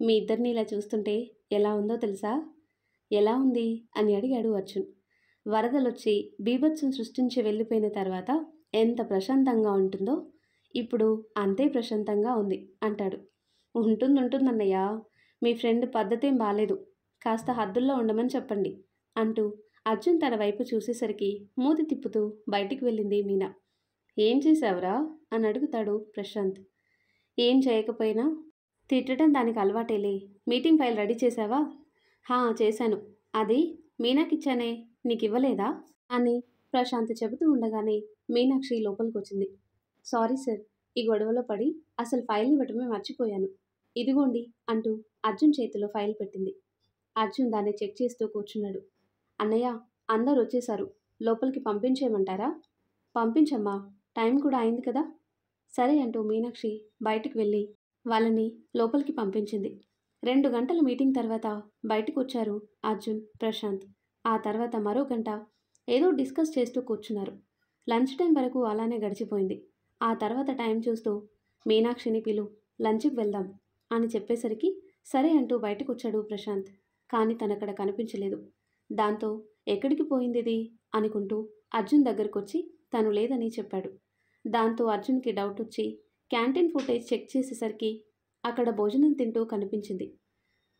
మీ ఇద్దరిని ఇలా చూస్తుంటే ఎలా ఉందో తెలుసా? ఎలా ఉంది అని అడిగాడు అర్జున్. వరదలొచ్చి బీభత్సం సృష్టించి వెళ్ళిపోయిన తర్వాత ఎంత ప్రశాంతంగా ఉంటుందో ఇప్పుడు అంతే ప్రశాంతంగా ఉంది అంటాడు. ఉంటుందన్నయ్య, మీ ఫ్రెండ్ పద్ధతేం బాలేదు, కాస్త హద్దుల్లో ఉండమని చెప్పండి అంటూ అర్జున్ తన వైపు చూసేసరికి మూతి తిప్పుతూ బయటికి వెళ్ళింది మీనా. ఏం చేశావురా అని అడుగుతాడు ప్రశాంత్. ఏం చేయకపోయినా తిట్టడం దానికి అలవాటేలే. మీటింగ్ ఫైల్ రెడీ చేశావా? చేశాను. అది మీనాకిచ్చానే, నీకు ఇవ్వలేదా అని ప్రశాంత్ చెబుతూ ఉండగానే మీనాక్షి లోపలికొచ్చింది. సారీ సార్, ఈ గొడవలో పడి అసలు ఫైల్ ఇవ్వటమే మర్చిపోయాను. ఇదిగోండి అంటూ అర్జున్ చేతిలో ఫైల్ పెట్టింది. అర్జున్ దాన్ని చెక్ చేస్తూ కూర్చున్నాడు. అన్నయ్య, అందరూ వచ్చేశారు, లోపలికి పంపించేయమంటారా? పంపించమ్మా, టైం కూడా అయింది కదా. సరే అంటూ మీనాక్షి బయటికి వెళ్ళి వాళ్ళని లోపలికి పంపించింది. 2 గంటల మీటింగ్ తర్వాత బయటకు వచ్చారు అర్జున్, ప్రశాంత్. ఆ తర్వాత మరో గంట ఏదో డిస్కస్ చేస్తూ కూర్చున్నారు. లంచ్ టైం వరకు అలానే గడిచిపోయింది. ఆ తర్వాత టైం చూస్తూ మీనాక్షిని పిలు, లంచ్కి వెళ్దాం అని చెప్పేసరికి సరే అంటూ బయటకు వచ్చాడు ప్రశాంత్. కానీ తనక్కడ కనిపించలేదు. దాంతో ఎక్కడికి పోయిందిది అనుకుంటూ అర్జున్ దగ్గరకొచ్చి తను లేదని చెప్పాడు. దాంతో అర్జున్కి డౌట్ వచ్చి క్యాంటీన్ ఫుటేజ్ చెక్ చేసేసరికి అక్కడ భోజనం తింటూ కనిపించింది.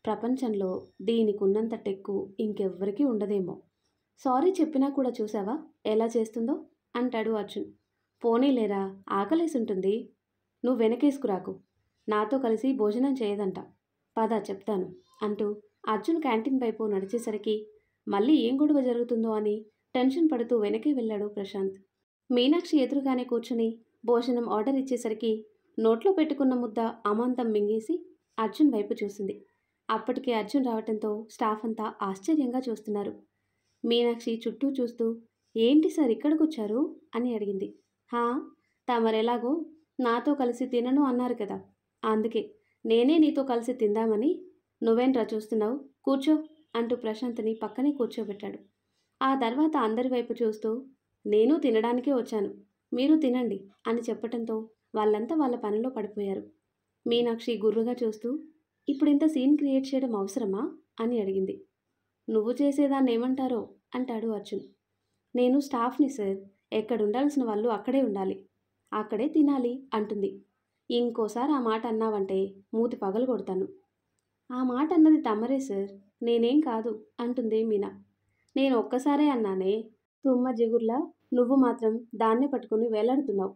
ప్రపంచంలో దీనికి ఉన్నంత టెక్కు ఇంకెవ్వరికీ ఉండదేమో. సారీ చెప్పినా కూడా చూసావా ఎలా చేస్తుందో అంటాడు అర్జున్. పోనీలేరా, ఆకలేసి ఉంటుంది. నువ్వు వెనకేసుకురాకు, నాతో కలిసి భోజనం చేయదంట. పద చెప్తాను అంటూ అర్జున్ క్యాంటీన్ వైపు నడిచేసరికి మళ్ళీ ఏం గొడవ జరుగుతుందో అని టెన్షన్ పడుతూ వెనకే వెళ్ళాడు ప్రశాంత్. మీనాక్షి ఎదురుగానే కూర్చుని భోజనం ఆర్డర్ ఇచ్చేసరికి నోట్లో పెట్టుకున్న ముద్ద అమాంతం మింగేసి అర్జున్ వైపు చూసింది. అప్పటికే అర్జున్ రావటంతో స్టాఫ్ అంతా ఆశ్చర్యంగా చూస్తున్నారు. మీనాక్షి చుట్టూ చూస్తూ ఏంటి సార్ ఇక్కడికొచ్చారు అని అడిగింది. తమరెలాగో నాతో కలిసి తినను అన్నారు కదా, అందుకే నేనే నీతో కలిసి తిందామని. నువ్వేంట్రా చూస్తున్నావు, కూర్చో అంటూ ప్రశాంత్ని పక్కనే కూర్చోబెట్టాడు. ఆ తర్వాత అందరి వైపు చూస్తూ నేను తినడానికే వచ్చాను, మీరు తినండి అని చెప్పటంతో వాళ్ళంతా వాళ్ళ పనిలో పడిపోయారు. మీనాక్షి గుర్రుగా చూస్తూ ఇప్పుడు ఇంత సీన్ క్రియేట్ చేయడం అవసరమా అని అడిగింది. నువ్వు చేసేదాన్ని ఏమంటారో అంటాడు అర్జున్. నేను స్టాఫ్ని సార్, ఎక్కడుండాల్సిన వాళ్ళు అక్కడే ఉండాలి, అక్కడే తినాలి అంటుంది. ఇంకోసారి ఆ మాట అన్నావంటే మూతి పగలు కొడతాను. ఆ మాట అన్నది తమరే సార్, నేనేం కాదు అంటుంది మీనా. నేను ఒక్కసారే అన్నానే, తుమ్మ జిగుర్లా నువ్వు మాత్రం దాన్నే పట్టుకుని వేలాడుతున్నావు.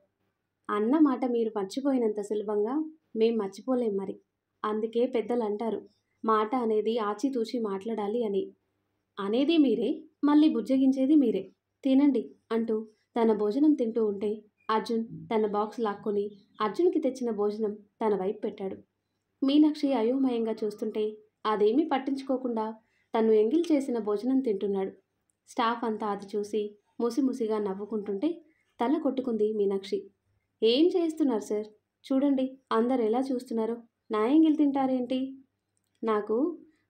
అన్న మాట మీరు మర్చిపోయినంత సులభంగా మేం మర్చిపోలేం మరి. అందుకే పెద్దలంటారు, మాట అనేది ఆచితూచి మాట్లాడాలి అని. అనేది మీరే, మళ్ళీ బుజ్జగించేది మీరే. తినండి అంటూ తన భోజనం తింటూ ఉంటే అర్జున్ తన బాక్స్ లాక్కొని అర్జున్కి తెచ్చిన భోజనం తన వైపు పెట్టాడు. మీనాక్షి అయోమయంగా చూస్తుంటే అదేమీ పట్టించుకోకుండా తను ఎంగిల్ చేసిన భోజనం తింటున్నాడు. స్టాఫ్ అంతా అది చూసి ముసిముసిగా నవ్వుకుంటుంటే తల కొట్టుకుంది మీనాక్షి. ఏం చేస్తున్నారు సార్? చూడండి అందరు ఎలా చూస్తున్నారో. నా ఎంగిల్ తింటారేంటి? నాకు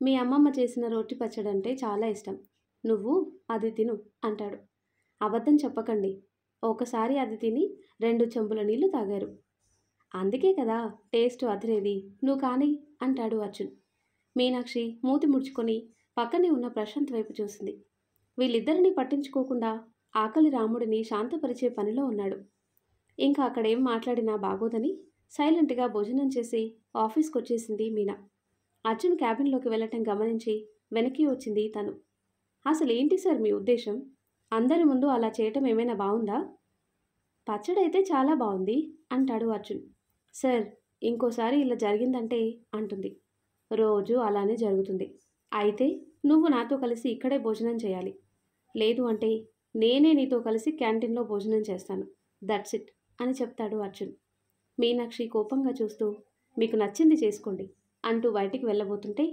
మీ అమ్మమ్మ చేసిన రోటి పచ్చడంటే చాలా ఇష్టం. నువ్వు అది తిను అంటాడు. అబద్ధం చెప్పకండి. ఒకసారి అది తిని 2 చెంబుల నీళ్లు తాగారు. అందుకే కదా టేస్ట్ అదిరేది. నువ్వు కానీ అంటాడు అర్జున్. మీనాక్షి మూతి ముడుచుకొని పక్కనే ఉన్న ప్రశాంత్ వైపు చూసింది. వీళ్ళిద్దరినీ పట్టించుకోకుండా ఆకలి రాముడిని శాంతపరిచే పనిలో ఉన్నాడు. ఇంకా అక్కడేం మాట్లాడినా బాగోదని సైలెంట్గా భోజనం చేసి ఆఫీస్కి వచ్చేసింది మీనా. అర్జున్ క్యాబిన్లోకి వెళ్ళటం గమనించి వెనక్కి వచ్చింది తను. అసలు ఏంటి సార్ మీ ఉద్దేశం? అందరి ముందు అలా చేయటం ఏమైనా బాగుందా? పచ్చడైతే చాలా బాగుంది అంటాడు అర్జున్. సార్ ఇంకోసారి ఇలా జరిగిందంటే అంటుంది. రోజు అలానే జరుగుతుంది. అయితే నువ్వు నాతో కలిసి ఇక్కడే భోజనం చేయాలి. లేదు అంటే నేనే నీతో కలిసి క్యాంటీన్లో భోజనం చేస్తాను. దట్స్ ఇట్ అని చెప్తాడు అర్జున్. మీనాక్షి కోపంగా చూస్తూ మీకు నచ్చింది చేసుకోండి అంటూ బయటికి వెళ్ళబోతుంటే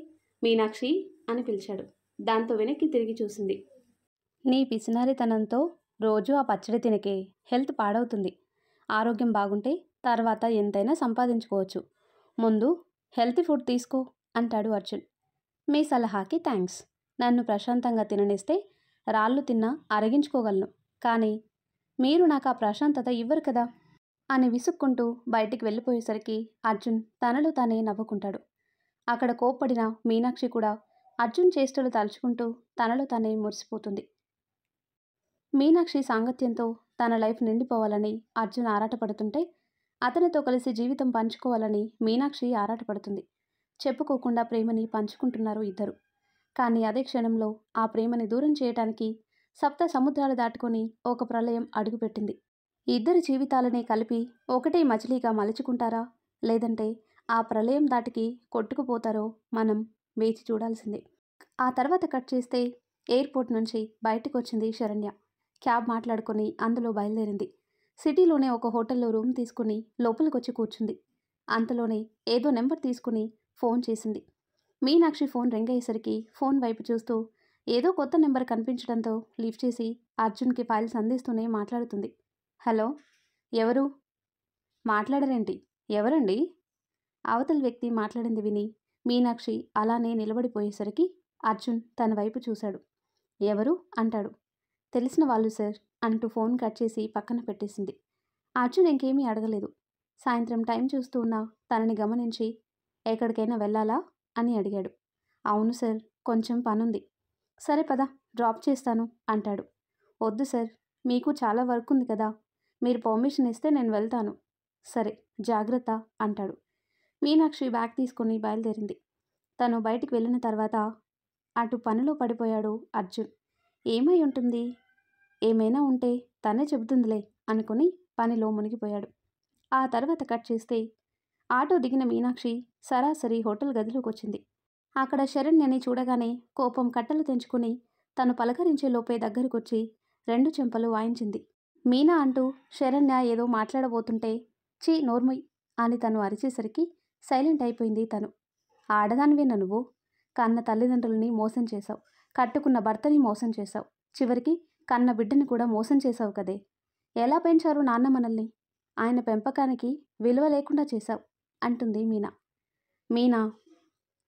మీనాక్షి అని పిలిచాడు. దాంతో వెనక్కి తిరిగి చూసింది. నీ పిసినారితనంతో రోజు ఆ పచ్చడి తినకే హెల్త్ పాడవుతుంది. ఆరోగ్యం బాగుంటే తర్వాత ఎంతైనా సంపాదించుకోవచ్చు. ముందు హెల్తీ ఫుడ్ తీసుకో అంటాడు అర్జున్. మీ సలహాకి థ్యాంక్స్. నన్ను ప్రశాంతంగా తిననిస్తే రాళ్ళు తిన్నా అరగించుకోగలను. కానీ మీరు నాకు ఆ ప్రశాంతత ఇవ్వరు కదా అని విసుక్కుంటూ బయటికి వెళ్ళిపోయేసరికి అర్జున్ తనలో తానే నవ్వుకుంటాడు. అక్కడ కోప్పడిన మీనాక్షి కూడా అర్జున్ చేష్టలు తలుచుకుంటూ తనలో తానే మురిసిపోతుంది. మీనాక్షి సాంగత్యంతో తన లైఫ్ నిండిపోవాలని అర్జున్ ఆరాటపడుతుంటే అతనితో కలిసి జీవితం పంచుకోవాలని మీనాక్షి ఆరాటపడుతుంది. చెప్పుకోకుండా ప్రేమని పంచుకుంటున్నారు ఇద్దరు. కానీ అదే క్షణంలో ఆ ప్రేమని దూరం చేయటానికి సప్త సముద్రాలు దాటుకొని ఒక ప్రళయం అడుగుపెట్టింది. ఇద్దరి జీవితాలని కలిపి ఒకటే మజిలీగా మలుచుకుంటారా, లేదంటే ఆ ప్రళయం దాటికి కొట్టుకుపోతారో మనం వేచి చూడాల్సిందే. ఆ తర్వాత కట్ చేస్తే ఎయిర్పోర్ట్ నుంచి బయటకు వచ్చింది శరణ్య. క్యాబ్ మాట్లాడుకొని అందులో బయలుదేరింది. సిటీలోనే ఒక హోటల్లో రూమ్ తీసుకుని లోపలికొచ్చి కూర్చుంది. అంతలోనే ఏదో నెంబర్ తీసుకుని ఫోన్ చేసింది. మీనాక్షి ఫోన్ రింగ్ అయ్యేసరికి ఫోన్ వైపు చూస్తూ ఏదో కొత్త నెంబర్ కనిపించడంతో లిఫ్ట్ చేసి అర్జున్కి ఫైల్స్ అందిస్తూనే మాట్లాడుతుంది. హలో, ఎవరు? మాట్లాడరేంటి? ఎవరండి? అవతల వ్యక్తి మాట్లాడింది విని మీనాక్షి అలానే నిలబడిపోయేసరికి అర్జున్ తన వైపు చూశాడు. ఎవరు అంటాడు. తెలిసిన వాళ్ళు సార్ అంటూ ఫోన్ కట్ చేసి పక్కన పెట్టేసింది. అర్జున్ ఇంకేమీ అడగలేదు. సాయంత్రం టైం చూస్తూ ఉన్న తనని గమనించి ఎక్కడికైనా వెళ్ళాలా అని అడిగాడు. అవును సార్, కొంచెం పనుంది. సరే పద, డ్రాప్ చేస్తాను అంటాడు. వద్దు సార్, మీకు చాలా వర్క్ ఉంది కదా, మీరు పర్మిషన్ ఇస్తే నేను వెళ్తాను. సరే జాగ్రత్త అంటాడు. మీనాక్షి బ్యాగ్ తీసుకుని బయలుదేరింది. తను బయటికి వెళ్ళిన తర్వాత అటు పనిలో పడిపోయాడు అర్జున్. ఏమై ఉంటుంది? ఏమైనా ఉంటే తనే చెబుతుందిలే అనుకుని పనిలో మునిగిపోయాడు. ఆ తర్వాత కట్ చేస్తే ఆటో దిగిన మీనాక్షి సరాసరి హోటల్ గదిలోకి వచ్చింది. అక్కడ శరణ్యని చూడగానే కోపం కట్టలు తెంచుకుని తను పలకరించే లోపే దగ్గరకొచ్చి 2 చెంపలు వాయించింది. మీనా అంటూ శరణ్య ఏదో మాట్లాడబోతుంటే చీ నోర్ముయ్ అని తను అరిచేసరికి సైలెంట్ అయిపోయింది తను. ఆడదానివేనా నువ్వు? కన్న తల్లిదండ్రులని మోసం చేశావు, కట్టుకున్న భర్తని మోసం చేశావు, చివరికి కన్న బిడ్డని కూడా మోసం చేశావు కదే. ఎలా పెంచారు నాన్న మనల్ని? ఆయన పెంపకానికి విలువ లేకుండా చేశావు అంటుంది మీనా. మీనా,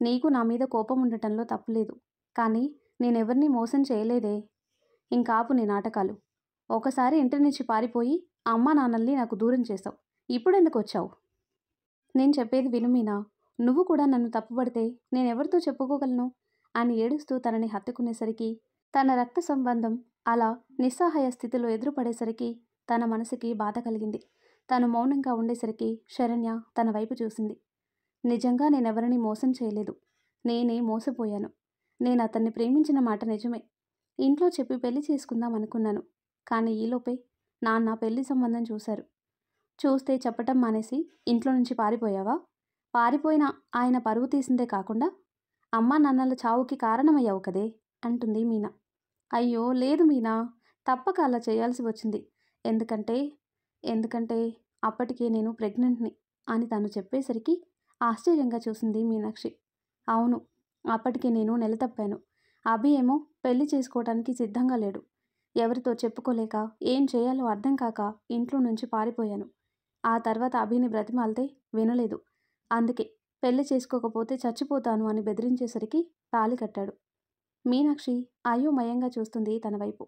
నీకు నా మీద కోపం ఉండటంలో తప్పులేదు, కానీ నేనెవరిని మోసం చేయలేదే. ఇంకాపు నీ నాటకాలు. ఒకసారి ఇంటి నుంచి పారిపోయి అమ్మా నాన్నల్ని నాకు దూరం చేశావు. ఇప్పుడెందుకు వచ్చావు? నేను చెప్పేది విను మీనా, నువ్వు కూడా నన్ను తప్పుపడితే నేనెవరితో చెప్పుకోగలను అని ఏడుస్తూ తనని హత్తుకునేసరికి తన రక్త సంబంధం అలా నిస్సహాయ స్థితిలో ఎదురుపడేసరికి తన మనసుకి బాధ కలిగింది. తను మౌనంగా ఉండేసరికి శరణ్య తన వైపు చూసింది. నిజంగా నేనెవరిని మోసం చేయలేదు, నేనే మోసపోయాను. నేను అతన్ని ప్రేమించిన మాట నిజమే. ఇంట్లో చెప్పి పెళ్లి చేసుకుందాం అనుకున్నాను. కానీ ఈలోపే నాన్న పెళ్లి సంబంధం చూశారు. చూస్తే చెప్పటం మానేసి ఇంట్లో నుంచి పారిపోయావా? పారిపోయిన ఆయన పరువు తీసిందే కాకుండా అమ్మా నాన్నల చావుకి కారణమయ్యావు కదే అంటుంది మీనా. అయ్యో లేదు మీనా, తప్పక అలా చేయాల్సి వచ్చింది. ఎందుకంటే ఎందుకంటే అప్పటికే నేను ప్రెగ్నెంట్ని అని తను చెప్పేసరికి ఆశ్చర్యంగా చూసింది మీనాక్షి. అవును, అప్పటికే నేను నెల తప్పాను. అభి ఏమో పెళ్లి చేసుకోవటానికి సిద్ధంగా లేడు. ఎవరితో చెప్పుకోలేక ఏం చేయాలో అర్థం కాక ఇంట్లో నుంచి పారిపోయాను. ఆ తర్వాత అభిని బ్రతిమాలితే వినలేదు. అందుకే పెళ్లి చేసుకోకపోతే చచ్చిపోతాను అని బెదిరించేసరికి తాళి కట్టాడు. మీనాక్షి అయోమయంగా చూస్తుంది తన వైపు.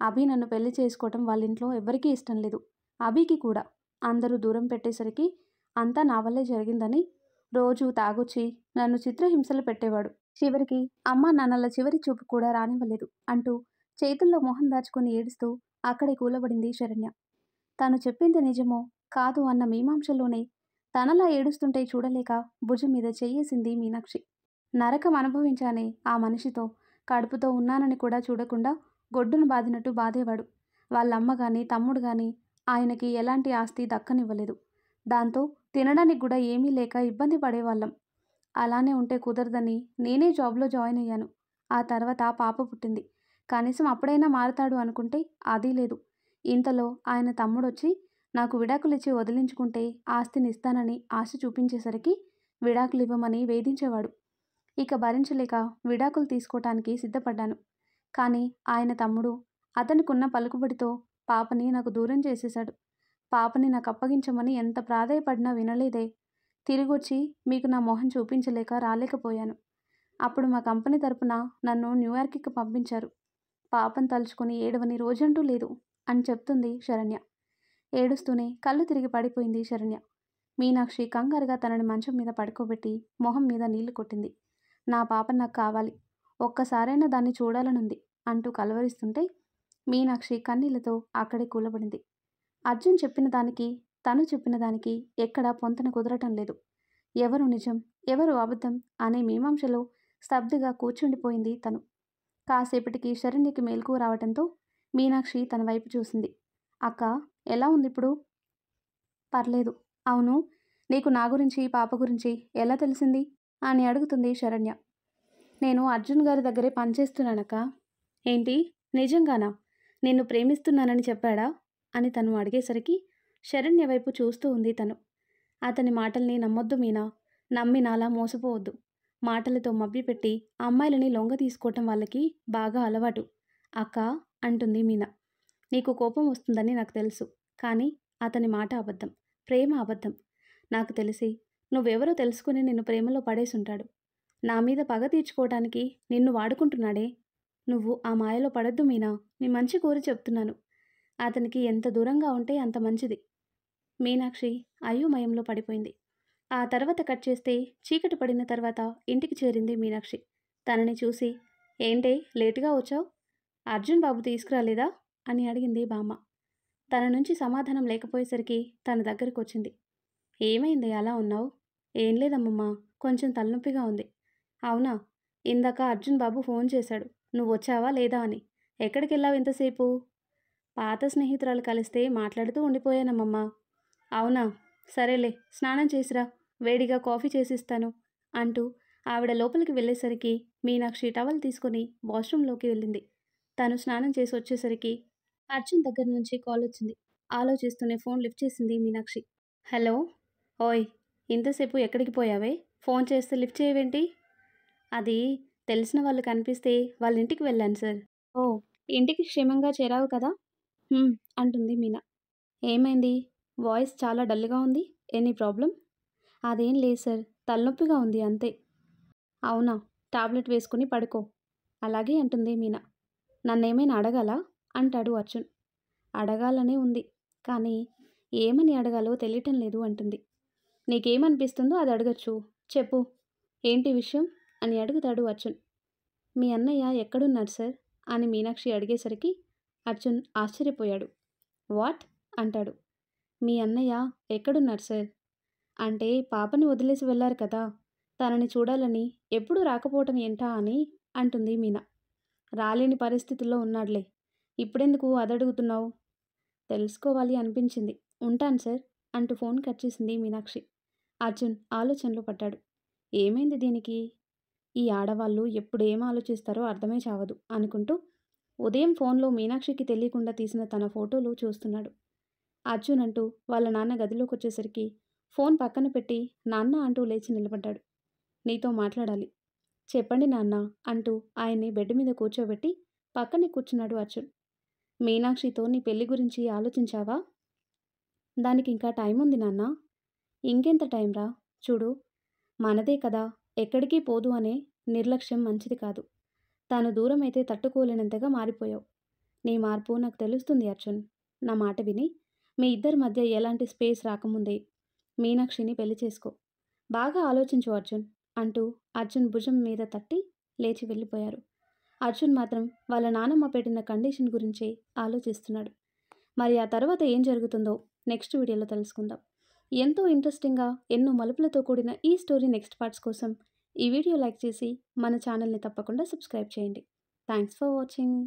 అభి నన్ను పెళ్లి చేసుకోవటం వాళ్ళింట్లో ఎవ్వరికీ ఇష్టం లేదు. అభికి కూడా. అందరూ దూరం పెట్టేసరికి అంతా నా వల్లే జరిగిందని రోజూ తాగొచ్చి నన్ను చిత్రహింసలు పెట్టేవాడు. చివరికి అమ్మా నాన్నల చివరి చూపు కూడా రానివ్వలేదు అంటూ చేతుల్లో మొహం దాచుకొని ఏడుస్తూ అక్కడే కూలబడింది శరణ్య. తాను చెప్పింది నిజమో కాదు అన్న మీమాంసలోనే తనలా ఏడుస్తుంటే చూడలేక భుజం మీద చెయ్యేసింది మీనాక్షి. నరకం అనుభవించానే ఆ మనిషితో. కడుపుతో ఉన్నానని కూడా చూడకుండా గొడ్డును బాదినట్టు బాధేవాడు. వాళ్ళమ్మ గాని తమ్ముడు గాని ఆయనకి ఎలాంటి ఆస్తి దక్కనివ్వలేదు. దాంతో తినడానికి కూడా ఏమీ లేక ఇబ్బంది పడేవాళ్ళం. అలానే ఉంటే కుదరదని నేనే జాబ్లో జాయిన్ అయ్యాను. ఆ తర్వాత పాప పుట్టింది. కనీసం అప్పుడైనా మారతాడు అనుకుంటే అది లేదు. ఇంతలో ఆయన తమ్ముడొచ్చి నాకు విడాకులిచ్చి వదిలించుకుంటే ఆస్తిని ఇస్తానని ఆశ చూపించేసరికి విడాకులు ఇవ్వమని వేధించేవాడు. ఇక భరించలేక విడాకులు తీసుకోవటానికి సిద్ధపడ్డాను. కానీ ఆయన తమ్ముడు అతనికున్న పలుకుబడితో పాపని నాకు దూరం చేసేశాడు. పాపని నాకు అప్పగించమని ఎంత ప్రాధేయపడినా వినలేదే. తిరిగొచ్చి మీకు నా మొహం చూపించలేక రాలేకపోయాను. అప్పుడు మా కంపెనీ తరపున నన్ను న్యూయార్క్కి పంపించారు. పాపను తలుచుకుని ఏడవని రోజంటూ లేదు అని చెప్తుంది శరణ్య. ఏడుస్తూనే కళ్ళు తిరిగి పడిపోయింది శరణ్య. మీనాక్షి కంగారుగా తనని మంచం మీద పడుకోబెట్టి మొహం మీద నీళ్లు కొట్టింది. నా పాప నాకు కావాలి, ఒక్కసారైనా దాన్ని చూడాలనుంది అంటూ కలవరిస్తుంటే మీనాక్షి కన్నీళ్లతో అక్కడే కూలబడింది. అర్జున్ చెప్పిన దానికి తను చెప్పిన దానికి ఎక్కడా పొంతన కుదరటం లేదు. ఎవరు నిజం ఎవరు అబద్ధం అనే మీమాంసలో స్తబ్దుగా కూర్చుండిపోయింది తను. కాసేపటికి శరణ్యకి మేల్కు రావటంతో మీనాక్షి తన వైపు చూసింది. అక్క, ఎలా ఉంది ఇప్పుడు? పర్లేదు. అవును, నీకు నా గురించి పాప గురించి ఎలా తెలిసింది అని అడుగుతుంది శరణ్య. నేను అర్జున్ గారి దగ్గరే పనిచేస్తున్నానక్క. ఏంటి, నిజంగానా? నిన్ను ప్రేమిస్తున్నానని చెప్పాడా అని తను అడిగేసరికి శరణ్య వైపు చూస్తూ ఉంది తను. అతని మాటల్ని నమ్మొద్దు మీనా, నమ్మి నాలా మోసపోవద్దు. మాటలతో మభ్యపెట్టి అమ్మాయిలని లొంగ తీసుకోవటం వాళ్ళకి బాగా అలవాటు అక్క అంటుంది మీనా. నీకు కోపం వస్తుందని నాకు తెలుసు, కానీ అతని మాట అబద్ధం, ప్రేమ అబద్ధం. నాకు తెలిసి నువ్వెవరో తెలుసుకుని నిన్ను ప్రేమలో పడేసుంటాడు. నా మీద పగ తీర్చుకోవటానికి నిన్ను వాడుకుంటున్నాడే. నువ్వు ఆ మాయలో పడొద్దు మీనా, నీ మంచి కోరి చెప్తున్నాను. అతనికి ఎంత దూరంగా ఉంటే అంత మంచిది. మీనాక్షి అయోమయంలో పడిపోయింది. ఆ తర్వాత కట్ చేస్తే చీకటి పడిన తర్వాత ఇంటికి చేరింది మీనాక్షి. తనని చూసి, ఏంటే లేటుగా వచ్చావు, అర్జున్ బాబు తీసుకురాలేదా అని అడిగింది బామ్మ. తన నుంచి సమాధానం లేకపోయేసరికి తన దగ్గరకు వచ్చింది. ఏమైంది అలా ఉన్నావు? ఏం లేదమ్మమ్మా, కొంచెం తలనొప్పిగా ఉంది. అవునా, ఇందాక అర్జున్ బాబు ఫోన్ చేశాడు, నువ్వు వచ్చావా లేదా అని. ఎక్కడికి వెళ్ళావు ఇంతసేపు? పాత స్నేహితురాలు కలిస్తే మాట్లాడుతూ ఉండిపోయానమ్మమ్మా. అవునా, సరేలే, స్నానం చేసిరా, వేడిగా కాఫీ చేసిస్తాను అంటూ ఆవిడ లోపలికి వెళ్ళేసరికి మీనాక్షి టవల్ తీసుకుని వాష్రూంలోకి వెళ్ళింది. తను స్నానం చేసి వచ్చేసరికి అర్జున్ దగ్గర నుంచి కాల్ వచ్చింది. ఆలోచిస్తూనే ఫోన్ లిఫ్ట్ చేసింది మీనాక్షి. హలో. ఓయ్, ఇంతసేపు ఎక్కడికి పోయావే? ఫోన్ చేస్తే లిఫ్ట్ చేయవేంటి? అది తెలిసిన వాళ్ళు కనిపిస్తే వాళ్ళ ఇంటికి వెళ్ళాను సార్. ఓ, ఇంటికి క్షేమంగా చేరావు కదా అంటుంది మీనా. ఏమైంది, వాయిస్ చాలా డల్గా ఉంది, ఎనీ ప్రాబ్లం? అదేం లేదు సార్, తలనొప్పిగా ఉంది అంతే. అవునా, టాబ్లెట్ వేసుకుని పడుకో. అలాగే అంటుంది మీనా. నన్నేమైనా అడగాలా అంటాడు అర్జున్. అడగాలనే ఉంది, కానీ ఏమని అడగాలో తెలియటం లేదు అంటుంది. నీకేమనిపిస్తుందో అది అడగచ్చు, చెప్పు, ఏంటి విషయం అని అడుగుతాడు అర్జున్. మీ అన్నయ్య ఎక్కడున్నాడు సార్ అని మీనాక్షి అడిగేసరికి అర్జున్ ఆశ్చర్యపోయాడు. వాట్ అంటాడు. మీ అన్నయ్య ఎక్కడున్నాడు సార్ అంటే పాపని వదిలేసి వెళ్ళారు కదా, తనని చూడాలని ఎప్పుడూ రాకపోవటం ఏంటా అని అంటుంది మీనా. రాలేని పరిస్థితుల్లో ఉన్నాడులే, ఇప్పుడెందుకు అదడుగుతున్నావు? తెలుసుకోవాలి అనిపించింది, ఉంటాను సార్ అంటూ ఫోన్ కట్ చేసింది మీనాక్షి. అర్జున్ ఆలోచనలో పడ్డాడు. ఏమైంది దీనికి? ఈ ఆడవాళ్ళు ఎప్పుడు ఏం ఆలోచిస్తారో అర్థమే చావదు అనుకుంటూ ఉదయం ఫోన్లో మీనాక్షికి తెలియకుండా తీసిన తన ఫోటోలు చూస్తున్నాడు. అర్జున్ అంటూ వాళ్ళ నాన్న గదిలోకి వచ్చేసరికి ఫోన్ పక్కన పెట్టి నాన్న అంటూ లేచి నిలబడ్డాడు. నీతో మాట్లాడాలి. చెప్పండి నాన్న అంటూ ఆయన్ని బెడ్ మీద కూర్చోబెట్టి పక్కనే కూర్చున్నాడు అర్జున్. మీనాక్షితో నీ పెళ్లి గురించి ఆలోచించావా? దానికి ఇంకా టైం ఉంది నాన్న. ఇంకెంత టైం రా? చూడు, మనదే కదా, ఎక్కడికి పోదు అనే నిర్లక్ష్యం మంచిది కాదు. తాను దూరం అయితే తట్టుకోలేనంతగా మారిపోయావు. నీ మార్పు నాకు తెలుస్తుంది అర్జున్. నా మాట విని మీ ఇద్దరి మధ్య ఎలాంటి స్పేస్ రాకముందే మీనాక్షిని పెళ్లి చేసుకో. బాగా ఆలోచించు అర్జున్ అంటూ అర్జున్ భుజం మీద తట్టి లేచి వెళ్ళిపోయారు. అర్జున్ మాత్రం వాళ్ళ నానమ్మ పెట్టిన కండిషన్ గురించి ఆలోచిస్తున్నాడు. మరి ఆ తర్వాత ఏం జరుగుతుందో నెక్స్ట్ వీడియోలో తెలుసుకుందాం. ఎంతో ఇంట్రెస్టింగ్గా ఎన్నో మలుపులతో కూడిన ఈ స్టోరీ నెక్స్ట్ పార్ట్స్ కోసం ఈ వీడియో లైక్ చేసి మన ఛానల్ని తప్పకుండా సబ్స్క్రైబ్ చేయండి. Thanks for watching.